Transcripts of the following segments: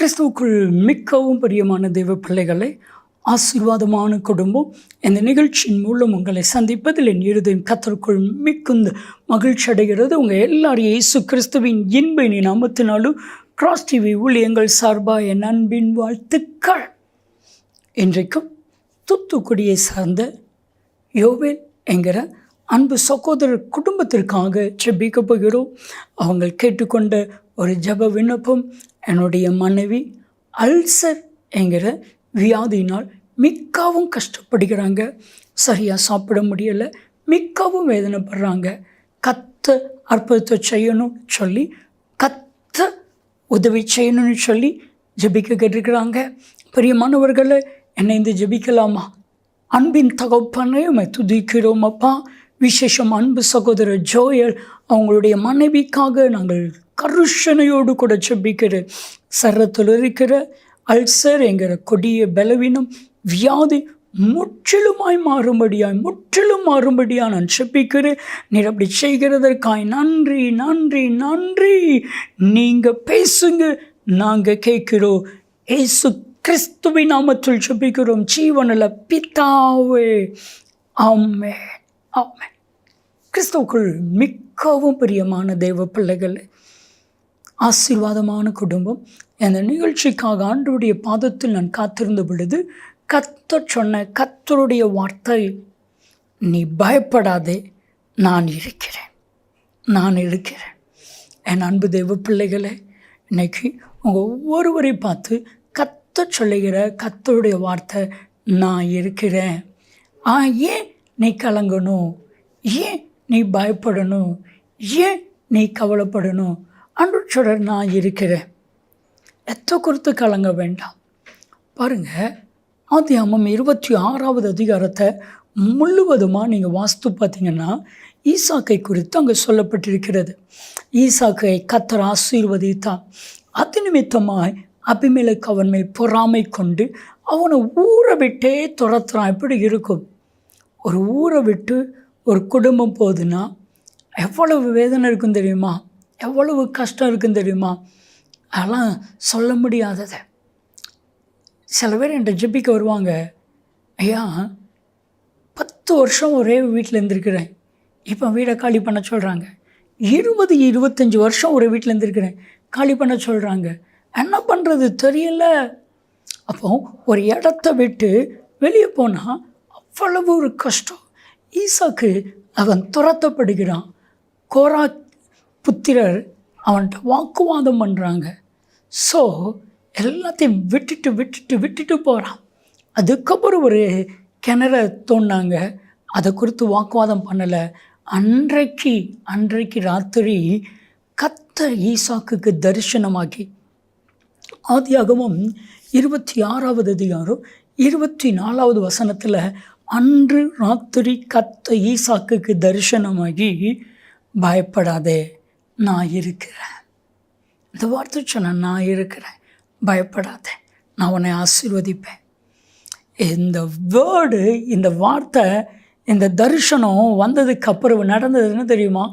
கிறிஸ்துவுக்குள் மிக்கவும் பிரியமான தெய்வ பிள்ளைகளை, ஆசீர்வாதமான குடும்பம், இந்த நிகழ்ச்சியின் மூலம் உங்களை சந்திப்பதில் என் இருதயம் கர்த்தருக்குள் மிகுந்த மகிழ்ச்சி அடைகிறது. உங்கள் எல்லாரையும் இயேசு கிறிஸ்துவின் இன்ப நாமத்தினாலும் கிராஸ் டிவி ஊழியங்கள் சார்பாக என் அன்பின் வாழ்த்துக்கள். இன்றைக்கும் தூத்துக்குடியை சார்ந்த யோவேல் என்கிற அன்பு சகோதரர் குடும்பத்திற்காக ஜெபிக்க போகிறோம். அவங்க கேட்டுக்கொண்ட ஒரு ஜெப விண்ணப்பம், என்னுடைய மனைவி அல்சர் என்கிற வியாதியினால் மிகவும் கஷ்டப்படுகிறாங்க, சரியாக சாப்பிட முடியலை, மிகவும் வேதனைப்படுறாங்க. கத்த அற்புதத்தை செய்யணும் சொல்லி, கத்த உதவி செய்யணும்னு சொல்லி ஜெபிக்க கேட்டிருக்கிறாங்க. பிரியமானவர்களை, என்னை ஜெபிக்கலாமா? அன்பின் தகப்பனே, உம்மை துதிக்கிறோம் அப்பா. விசேஷம் அன்பு சகோதரர் ஜோயல் அவங்களுடைய மனைவிக்காக நாங்கள் கருஷனையோடு கூட ஜெபிக்கிற சரத்தில் இருக்கிற அல்சர் என்கிற கொடிய பலவீனம் வியாதி முற்றிலும் மாறும்படியாக நான் ஜெபிக்கிறேன். நீர் அப்படி செய்கிறதற்காய் நன்றி நன்றி நன்றி. நீங்கள் பேசுங்க, நாங்கள் கேட்கிறோம். இயேசு கிறிஸ்துவின் நாமத்தில் ஜெபிக்கிறோம் ஜீவனுள்ள பிதாவே, ஆமென் ஆமென். கிறிஸ்துவுக்குள் மிகவும் பிரியமான தெய்வ பிள்ளைகளே, ஆசீர்வாதமான குடும்பம், இந்த நிகழ்ச்சிக்காக ஆண்டவருடைய பாதத்தில் நான் காத்திருந்த பொழுது கர்த்தர் சொன்ன கர்த்தருடைய வார்த்தை, நீ பயப்படாதே, நான் இருக்கிறேன். என் அன்பு தெய்வ பிள்ளைகளே, இன்னைக்கு உங்கள் ஒவ்வொருவரையும் பார்த்து கர்த்தர் சொல்லுகிற கர்த்தருடைய வார்த்தை, நான் இருக்கிறேன். ஏன் நீ கலங்கணும்? ஏன் நீ பயப்படணும்? ஏன் நீ கவலைப்படணும்? ஆண்டவர் சொல்கிறார், நான் இருக்கிறேன். எத்த குறித்து கலங்க வேண்டாம். பாருங்கள், ஆதியாகமம் 26வது அதிகாரத்தை முழுவதுமாக நீங்கள் வாஸ்து பார்த்தீங்கன்னா ஈசாக்கை குறித்து அங்கே சொல்லப்பட்டிருக்கிறது. ஈசாக்கை கர்த்தர் ஆசீர்வதித்தார். அது நிமித்தமாய் அபிமெலேக்கு அவன் மேல் பொறாமை கொண்டு அவனை ஊரை விட்டே துரத்துறான். எப்படி இருக்கும்? ஒரு ஊரை விட்டு ஒரு குடும்பம் போகுதுன்னா எவ்வளவு வேதனை இருக்கும் தெரியுமா? எவ்வளவு கஷ்டம் இருக்கும் தெரியுமா? அதெல்லாம் சொல்ல முடியாதது. சில பேர் என்கிட்ட ஜெபிக்க வருவாங்க, ஐயா 10 வருஷம் ஒரே வீட்டில் இருந்திருக்கிறேன், இப்போ வீடை காலி பண்ண சொல்கிறாங்க. 20-25 வருஷம் ஒரு வீட்டில் இருந்திருக்கிறேன், காலி பண்ண சொல்கிறாங்க. என்ன பண்ணுறது தெரியல. அப்போ ஒரு இடத்த விட்டு வெளியே போனால் அவ்வளவு ஒரு கஷ்டம். ஈசாக்கு அவன் துரத்தப்படுகிறான். கோரா புத்திரர் அவன்கிட்ட வாக்குவாதம் பண்ணுறாங்க. ஸோ எல்லாத்தையும் விட்டுட்டு போகிறான். அதுக்கப்புறம் ஒரு கிணற தோண்டினாங்க, அதை குறித்து வாக்குவாதம் பண்ணலை. அன்றைக்கு ராத்திரி கர்த்தர் ஈசாக்குக்கு தரிசனமாகி, ஆதியாகமம் 26வது அதிகாரம் 24வது வசனத்தில், அன்று ராத்திரி கர்த்தர் ஈசாக்குக்கு தரிசனமாகி, பயப்படாதே, நான் இருக்கிறேன். இந்த வார்த்தை சொன்ன, நான் இருக்கிறேன், பயப்படாதே, நான் உன்னை ஆசீர்வதிப்பேன். இந்த வேர்டு, இந்த வார்த்தை, இந்த தரிசனம் வந்ததுக்கப்புறம் நடந்ததுன்னு தெரியுமா?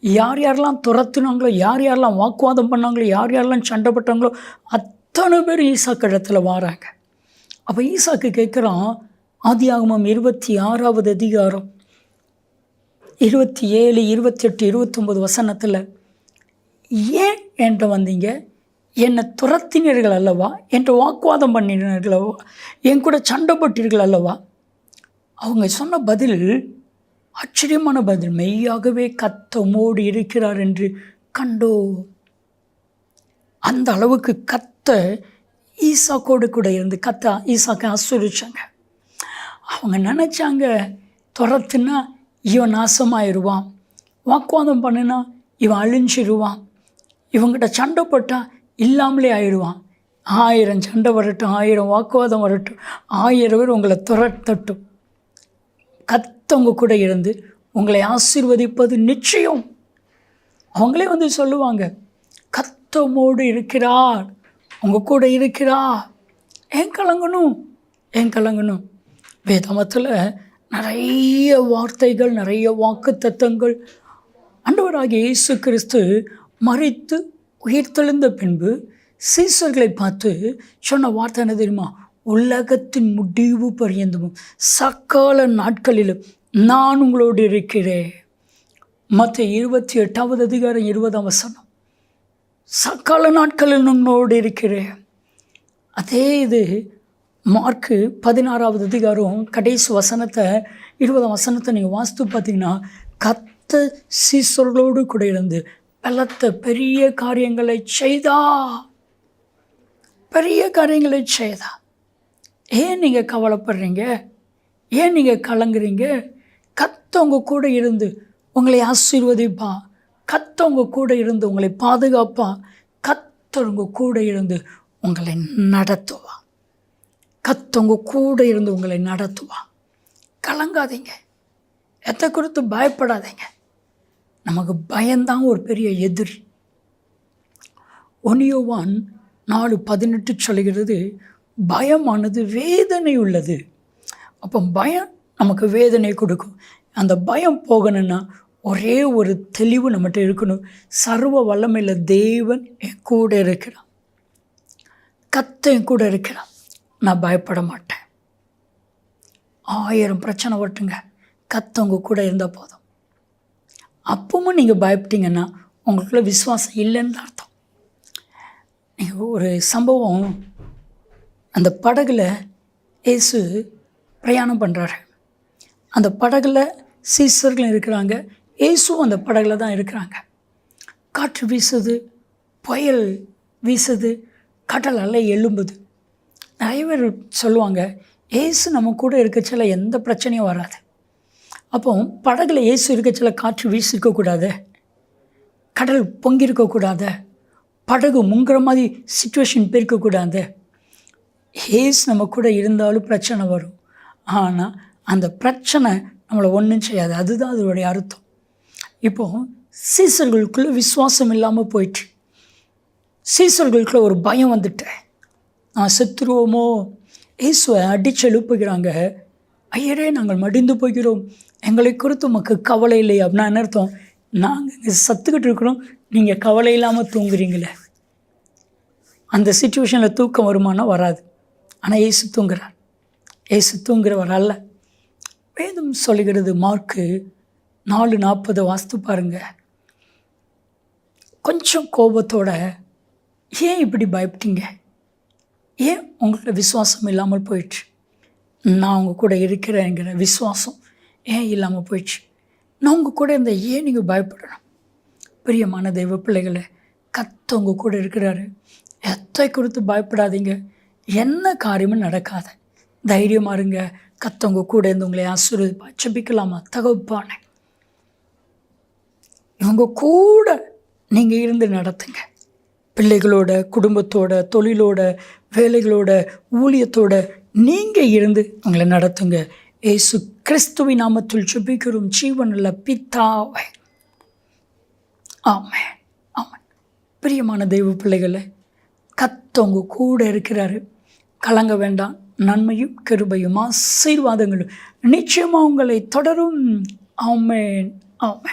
யார் யாரெல்லாம் துரத்துனாங்களோ, யார் யாரெல்லாம் வாக்குவாதம் பண்ணாங்களோ, யார் யாரெல்லாம் சண்டை போட்டாங்களோ அத்தனை பேர் ஈசாக்கு இடத்துல வராங்க. அப்போ ஈசாக்கு கேட்குறான், ஆதியாகமம் 26வது அதிகாரம் 27, 28, 29 வசனத்தில், ஏன் என்கிட்ட வந்தீங்க? என்னை துரத்தினீர்கள் அல்லவா? என்கிட்ட வாக்குவாதம் பண்ணினீர்கள் அல்லவா? என் கூட சண்டை போட்டீர்கள் அல்லவா? அவங்க சொன்ன பதில் ஆச்சரியமான பதில். மெய்யாகவே கர்த்தர் உம்மோடு இருக்கிறார் என்று கண்டோ. அந்த அளவுக்கு கர்த்தர் ஈசாக்கோடு கூட இருந்து ஈசாக்கை ஆசீர்வதிச்சாங்க. அவங்க நினச்சாங்க, துரத்துனா இவன் நாசமாயிருவான், வாக்குவாதம் பண்ணினா இவன் அழிஞ்சிருவான், இவங்கிட்ட சண்டை போட்டால் இல்லாமலே ஆயிடுவான். 1000 சண்டை வரட்டும், 1000 வாக்குவாதம் வரட்டும், 1000 பேர் உங்களை துரத்தட்டும், கர்த்தர் கூட இருந்து உங்களை ஆசீர்வதிப்பது நிச்சயம். அவங்களே வந்து சொல்லுவாங்க, கர்த்தர் உம்மோடு இருக்கிறார், உங்கள் கூட இருக்கிறார், ஏன் கலங்கணும்? வேதாமத்தில் நிறைய வார்த்தைகள், நிறைய வாக்கு தத்தங்கள். ஆண்டவராகிய இயேசு கிறிஸ்து மரித்து உயிர்த்தெழுந்த பின்பு சீசர்களை பார்த்து சொன்ன வார்த்தை என்ன தெரியுமா? உலகத்தின் முடிவு பரியந்தமும் சகல நாட்களிலும் நான் உங்களோடு இருக்கிறேன். மத்தேயு 28:20 சகல நாட்களில் உங்களோடு இருக்கிறேன். அதே இது மார்க்கு 16 கடைசி 20 நீங்கள் வாசித்து பார்த்தீங்கன்னா, கர்த்தர் சீசர்களோடு கூட இருந்து பலத்த பெரிய காரியங்களை செய்தா. ஏன் நீங்கள் கவலைப்படுறீங்க? ஏன் நீங்கள் கலங்குறீங்க? கர்த்தர் உங்கள் கூட இருந்து உங்களை ஆசீர்வதிப்பா. கர்த்தர் உங்கள் கூட இருந்து உங்களை பாதுகாப்பா. கர்த்தர் உங்கள் கூட இருந்து உங்களை நடத்துவா. கர்த்தர் உங்கள் கூட இருந்து உங்களை நடத்துவா. கலங்காதீங்க, எதை குறித்து பயப்படாதீங்க. நமக்கு பயம்தான் ஒரு பெரிய எதிரி. 1 யோவான் 4:18 சொல்கிறது, பயமானது வேதனை உள்ளது. அப்போ பயம் நமக்கு வேதனை கொடுக்கும். அந்த பயம் போகணுன்னா ஒரே ஒரு தெளிவு நம்மகிட்ட இருக்கணும். சர்வ வல்லமையில் தேவன் என் கூட இருக்கிறான், கர்த்தர் என் கூட இருக்கிறான், நான் பயப்பட மாட்டேன். 1000 பிரச்சனை வரட்டுங்க, கர்த்தர் உங்கள் கூட இருந்தால் போதும். அப்பவும் நீங்கள் பயப்பட்டீங்கன்னா உங்களுக்குள்ள விசுவாசம் இல்லைன்னு அர்த்தம். நீங்கள் ஒரு சம்பவம், அந்த படகுல இயேசு பிரயாணம் பண்ணுறாரு. அந்த படகுல சீசர்களும் இருக்கிறாங்க, இயேசுவும் அந்த படகுல தான் இருக்கிறாங்க. காற்று வீசுது, புயல் வீசுது, கடல் அலை எழும்புது. நிறைய பேர் சொல்லுவாங்க, இயேசு நம்ம கூட இருக்கச்சில எந்த பிரச்சனையும் வராது. அப்போ படகுல இயேசு இருக்கச்சில காற்று வீசிருக்கக்கூடாது, கடல் பொங்கியிருக்கக்கூடாது, படகு முங்குற மாதிரி சிச்சுவேஷன் போயிருக்கக்கூடாது. இயேசு நம்ம கூட இருந்தாலும் பிரச்சனை வரும், ஆனால் அந்த பிரச்சனை நம்மளை ஒன்றும் செய்யாது. அதுதான் அதனுடைய அர்த்தம். இப்போது சீசர்களுக்குள்ளே விசுவாசம் இல்லாமல் போயிட்டு, சீசர்களுக்குள்ளே ஒரு பயம் வந்துட்டேன், நான் செத்துருவோமோ. இயேசுவை அடித்து எழுப்புகிறாங்க, ஐயரே நாங்கள் மடிந்து போகிறோம், எங்களை குறித்து உமக்கு கவலை இல்லை. அப்படின்னா என்ன அர்த்தம்? நாங்கள் இங்கே சத்துக்கிட்டு இருக்கிறோம், நீங்கள் கவலை இல்லாமல் தூங்குறீங்களே. அந்த சிச்சுவேஷனில் தூக்கம் வருமானா வராது. ஆனால் இயேசு தூங்குறார். இயேசு தூங்குறவர் அல்ல. வேதம் சொல்லுகிறது, மார்க்கு 4:40 வாசித்து பாருங்க. கொஞ்சம் கோபத்தோட, ஏன் இப்படி பயப்பட்டீங்க? ஏன் உங்களுக்கு விசுவாசம் இல்லாமல் போயிடுச்சு? நான் உங்கள் கூட இருக்கிறேங்கிற விசுவாசம் ஏன் இல்லாமல் போயிடுச்சு? நான் உங்கள் கூட இருந்த ஏன் நீங்கள் பயப்படணும்? பிரியமான தெய்வ பிள்ளைகளை, கர்த்தர் உங்கள் கூட இருக்கிறாரு. எத்தை குறித்து பயப்படாதீங்க. என்ன காரியமும் நடக்காத, தைரியமாக இருங்க. கர்த்தர் உங்கள் கூட இருந்து உங்களை ஆசீர்வதிப்பா. ஜெபிக்கலாமா? தகப்பானே, இவங்க கூட நீங்கள் இருந்து நடத்துங்க. பிள்ளைகளோட, குடும்பத்தோட, தொழிலோட, வேலைகளோட, ஊழியத்தோட நீங்கள் இருந்து உங்களை நடத்துங்க. இயேசு கிறிஸ்துவின் நாமத்தில் ஜெபிக்கிறோம் ஜீவனுள்ள பிதாவே, ஆமென், ஆமென். பிரியமான தெய்வ பிள்ளைகளை, கர்த்தர் உங்க கூட இருக்கிறாரு. கலங்க வேண்டாம். நன்மையும் கிருபையும் ஆசீர்வாதங்களும் நிச்சயமாக உங்களை தொடரும். ஆமென், ஆமென்.